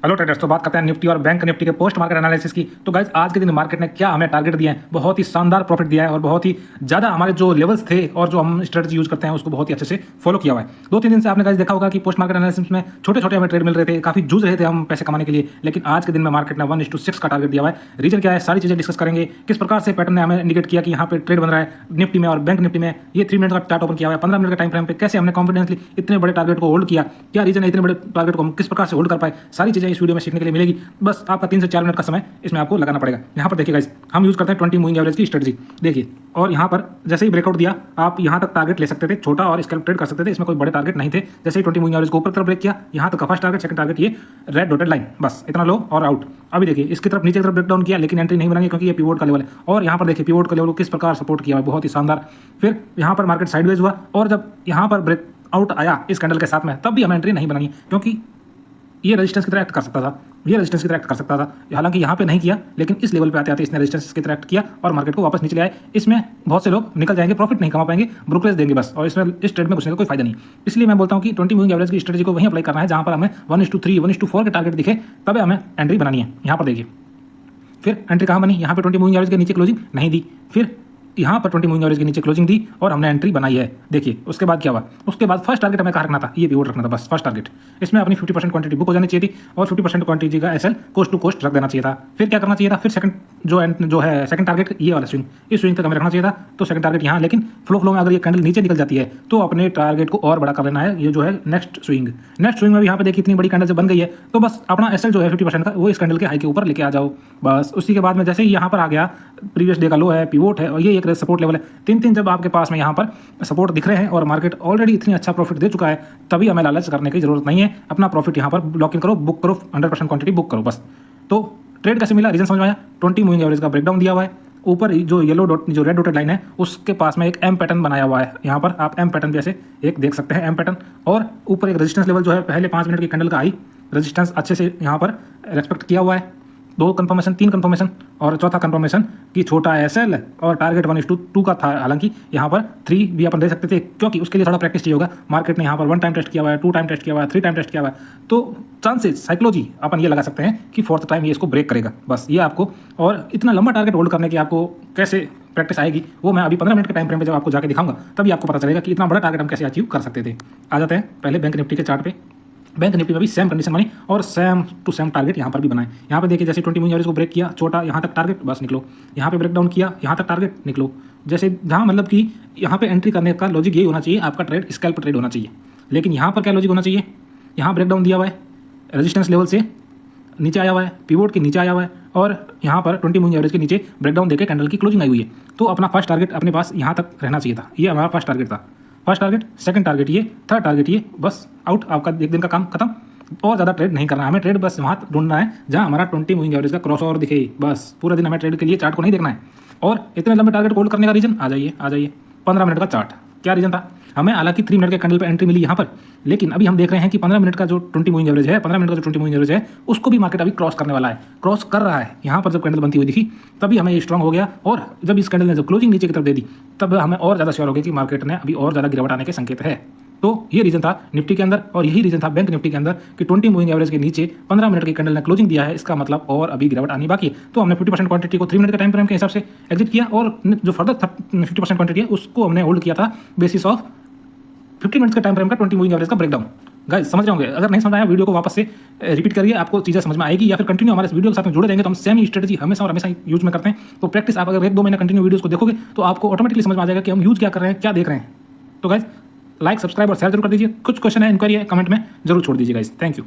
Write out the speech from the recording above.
Hello traders. तो बात करते हैं निफ्टी और बैंक निफ्टी के पोस्ट मार्केट एनालिसिस की। तो गाइज आज के दिन मार्केट ने क्या हमें टारगेट दिया है, बहुत ही शानदार प्रॉफिट दिया है और बहुत ही ज़्यादा हमारे जो लेवल्स थे और जो हम स्ट्रेटजी यूज करते हैं उसको बहुत ही अच्छे से फॉलो किया हुआ है। 2-3 दिन से आपने गाइज देखा होगा कि पोस्ट मार्केट एनालिसिस में छोटे छोटे हमें ट्रेड मिल रहे थे, काफ़ी जूझ रहे थे हम पैसे कमाने के लिए, लेकिन आज के दिन में मार्केट ने 1:6 का टारगेट दिया हुआ है। रीजन क्या है, सारी चीज़ें डिस्कस करेंगे। किस प्रकार से पैटर्न ने हमें इंडिकेट किया कि यहाँ पे ट्रेड बन रहा है निफ्टी में और बैंक निफ्टी में। ये 3 मिनट का चार्ट ओपन किया हुआ है, 15 मिनट के टाइम फ्रेम पे कैसे हमने कॉन्फिडेंसली इतने बड़े टारगेट को होल्ड किया, क्या रीजन है इतने बड़े टारगेट को हम किस प्रकार से होल्ड कर पाए, सारी चीज़ें इस वीडियो में सीखने के लिए मिलेगी। बस आपका 3 से 4 मिनट का समय इसमें आपको लगाना पड़ेगा। यहाँ पर देखिए गाइस, हम यूज करते हैं 20 मूविंग एवरेज की स्ट्रेटजी। देखिए, और यहाँ पर जैसे ही ब्रेकआउट दिया आप यहाँ तक टारगेट ले सकते थे, छोटा और स्कैल्प ट्रेड कर सकते थे, इसमें कोई बड़े टारगेट नहीं थे। जैसे ही 20 मूविंग एवरेज को ऊपर तरफ ब्रेक किया, यहाँ तक का फर्स्ट टारगेट, सेकंड टारगेट ये रेड डॉटेड लाइन, बस इतना लो और आउट। अभी देखिए इसकी तरफ नीचे की तरफ ब्रेक डाउन किया, लेकिन एंट्री नहीं बनानी क्योंकि ये पिवोट का लेवल है। और यहाँ पर देखिए पिवोट का लेवल को किस प्रकार सपोर्ट किया है, बहुत ही शानदार। फिर यहाँ पर मार्केट साइडवेज हुआ और जब यहाँ पर ब्रेक आउट आया इस कैंडल के साथ में, तब भी हमें एंट्री नहीं बनानी क्योंकि ये रेजिस्टेंस की तरह एक्ट कर सकता था, ये रेजिस्टेंस की तरह एक्ट कर सकता था। हालांकि यहाँ पे नहीं किया, लेकिन इस लेवल पे आते आते इसने रेजिस्टेंस की तरह एक्ट किया और मार्केट को वापस नीचे ले आए। इसमें बहुत से लोग निकल जाएंगे, प्रॉफिट नहीं कमा पाएंगे, ब्रोकरेज देंगे बस, और इसमें इस ट्रेड में घुसने का कोई फायदा नहीं। इसलिए मैं बोलता हूँ कि 20 मूविंग एवरेज की स्ट्रेटजी को वहीं अप्लाई करना है जहाँ पर हमें 1:3, 1:4 के टारगेट दिखे, तब हमें एंट्री बनानी है। यहाँ पर देखिए फिर एंट्री कहाँ बनी, यहाँ पे 20 मूविंग एवरेज के नीचे क्लोजिंग नहीं दी, फिर यहाँ पर 20 मूविंग एवरेज के नीचे क्लोजिंग दी और हमने एंट्री बनाई है। देखिए उसके बाद क्या हुआ, उसके बाद फर्स्ट टारगेट हमें कहाँ रखना था, ये पिवोट रखना था, बस फर्स्ट टारगेट। इसमें अपनी 50% क्वांटिटी बुक हो जानी चाहिए थी और 50% क्वांटिटी का एसएल कोस्ट टू कोस्ट रख देना चाहिए था। फिर क्या करना चाहिए था, फिर सेकंड जो है सेकंड टारगेट ये वाला स्विंग, इस स्विंग तक हमें रखना चाहिए था। तो सेकंड टारगेट यहाँ, लेकिन फ्लो में अगर ये कैंडल नीचे निकल जाती है तो अपने टारगेट को और बड़ा कर लेना है। ये जो है नेक्स्ट स्विंग में भी यहाँ पे देखिए इतनी बड़ी कैंडल जब बन गई है तो बस अपना एसएल जो है 50% का वो इस कैंडल के हाई के ऊपर लेके आ जाओ बस। उसी के बाद में जैसे ही यहाँ पर आ गया, प्रीवियस डे का लो है, पिवोट है और ये एक सपोर्ट लेवल है, तीन जब आपके पास में यहाँ पर सपोर्ट दिख रहे हैं और मार्केट ऑलरेडी इतनी अच्छा प्रॉफिट दे चुका है, तभी हमें लालच करने की जरूरत नहीं है। अपना प्रॉफिट यहाँ पर लॉक इन करो, बुक करो, 100% क्वांटिटी बुक करो बस। तो ट्रेड कैसे मिला, रीजन समझ में आया। 20 मूविंग एवरेज का ब्रेकडाउन दिया हुआ है, ऊपर जो येलो डॉट जो रेड डॉटेड लाइन है उसके पास में एक एम पैटर्न बनाया हुआ है। यहाँ पर आप एम पैटर्न जैसे एक देख सकते हैं, एम पैटर्न, और ऊपर एक रेजिस्टेंस लेवल जो है पहले 5 मिनट की कैंडल का हाई रेजिस्टेंस अच्छे से यहाँ पर रेस्पेक्ट किया हुआ है। 2 कंफर्मेशन, 3 कंफर्मेशन और चौथा कंफर्मेशन कि छोटा एसएल और टारगेट 1:2 का था। हालांकि यहाँ पर 3 भी अपन दे सकते थे क्योंकि उसके लिए थोड़ा प्रैक्टिस चाहिए होगा। मार्केट ने यहाँ पर 1 टाइम टेस्ट किया हुआ है, 2 टाइम टेस्ट किया हुआ है, 3 टाइम टेस्ट किया हुआ है, तो चांसेस साइकोलॉजी अपन ये लगा सकते हैं कि 4th टाइम ये इसको ब्रेक करेगा बस। ये आपको, और इतना लंबा टारगेट होल्ड करने की आपको कैसे प्रैक्टिस आएगी वो मैं अभी 15 मिनट के टाइम फ्रेम पे जब आपको जाके दिखाऊंगा तभी आपको पता चलेगा कि इतना बड़ा टारगेट हम कैसे अचीव कर सकते थे। आ जाते हैं पहले बैंक निफ्टी के चार्ट पे। बैंक निफ्टी में भी सेम कंडीशन बनी और सेम टू सेम टारगेट यहाँ पर भी बनाए। यहाँ पे देखिए जैसे 20 मूविंग एवरेज को ब्रेक किया, छोटा यहाँ तक टारगेट बस निकलो, यहाँ पे ब्रेक डाउन किया, यहाँ तक टारगेट निकलो। जैसे जहाँ मतलब कि यहाँ पे एंट्री करने का लॉजिक यही होना चाहिए, आपका ट्रेड स्कैल्प ट्रेड होना चाहिए। लेकिन यहाँ पर क्या लॉजिक होना चाहिए, यहाँ ब्रेक डाउन दिया हुआ है, रेजिस्टेंस लेवल से नीचे आया हुआ है, पिवोट के नीचे आया हुआ है और यहाँ पर 20 मूविंग एवरेज के नीचे ब्रेकडाउन देकर कैंडल की क्लोजिंग आई हुई है। तो अपना फर्स्ट टारगेट अपने पास यहाँ तक रहना चाहिए था, ये हमारा फर्स्ट टारगेट था। फर्स्ट टारगेट, सेकंड टारगेट ये, थर्ड टारगेट ये, बस आउट। आपका एक दिन का काम खत्म, और ज़्यादा ट्रेड नहीं करना है हमें। ट्रेड बस वहाँ ढूंढना है जहाँ हमारा 20 मूविंग एवरेज का क्रॉस ओवर दिखे बस। पूरा दिन हमें ट्रेड के लिए चार्ट को नहीं देखना है। और इतने लंबे टारगेट होल्ड करने का रीजन, आ जाइए 15 मिनट का चार्ट। क्या रीजन था, हमें हालांकि 3 मिनट के कैंडल पे एंट्री मिली यहाँ पर, लेकिन अभी हम देख रहे हैं कि 15 मिनट का जो 20 मूविंग एवरेज है, 15 मिनट का जो 20 मूविंग एवरेज है उसको भी मार्केट अभी क्रॉस करने वाला है, क्रॉस कर रहा है। यहाँ पर जब कैंडल बनती हुई दिखी तभी हमें ये स्ट्रांग हो गया, और जब इस कैंडल ने जब क्लोजिंग नीचे की तरफ दे दी तब हमें और ज़्यादा श्योर हो गया कि मार्केट ने अभी और ज़्यादा गिरावट आने के संकेत है। तो ये रीजन था निफ्टी के अंदर, और यही रीजन था बैंक निफ्टी के अंदर कि 20 मूविंग एवरेज के नीचे 15 मिनट की कैंडल ने क्लोजिंग दिया है, इसका मतलब और अभी गिरावट आनी बाकी है। तो हमने 50% क्वांटिटी को 3 मिनट के टाइम फ्रेम के हिसाब से एग्जिट किया और जो फर्दर 50% क्वांटिटी है उसको हमने होल्ड किया था बेसिस ऑफ 50 मिनट्स के टाइम फ्रेम का 20 मूविंग एवरेज का ब्रेकडाउन। गाइस समझ रहे होंगे, अगर नहीं समझ आया वीडियो को वापस से रिपीट करिए, आपको चीज़ें समझ में आएगी, या फिर कंटिन्यू हमारे वीडियो के साथ में जुड़े रहेंगे तो हम सेम ही स्ट्रेटजी हमेशा और हमेशा यूज में करते हैं। तो प्रैक्टिस आप अगर 1-2 महीने कंटिन्यू वीडियोस को देखोगे तो आपको ऑटोमेटिकली समझ में आ जाएगा कि हम यूज क्या कर रहे हैं, क्या देख रहे हैं। तो गाइस लाइक, सब्सक्राइब और शेयर जरूर कर दीजिए। कुछ क्वेश्चन है, इंक्वायरी है, कमेंट में जरूर छोड़ दीजिए गाइस। Thank you.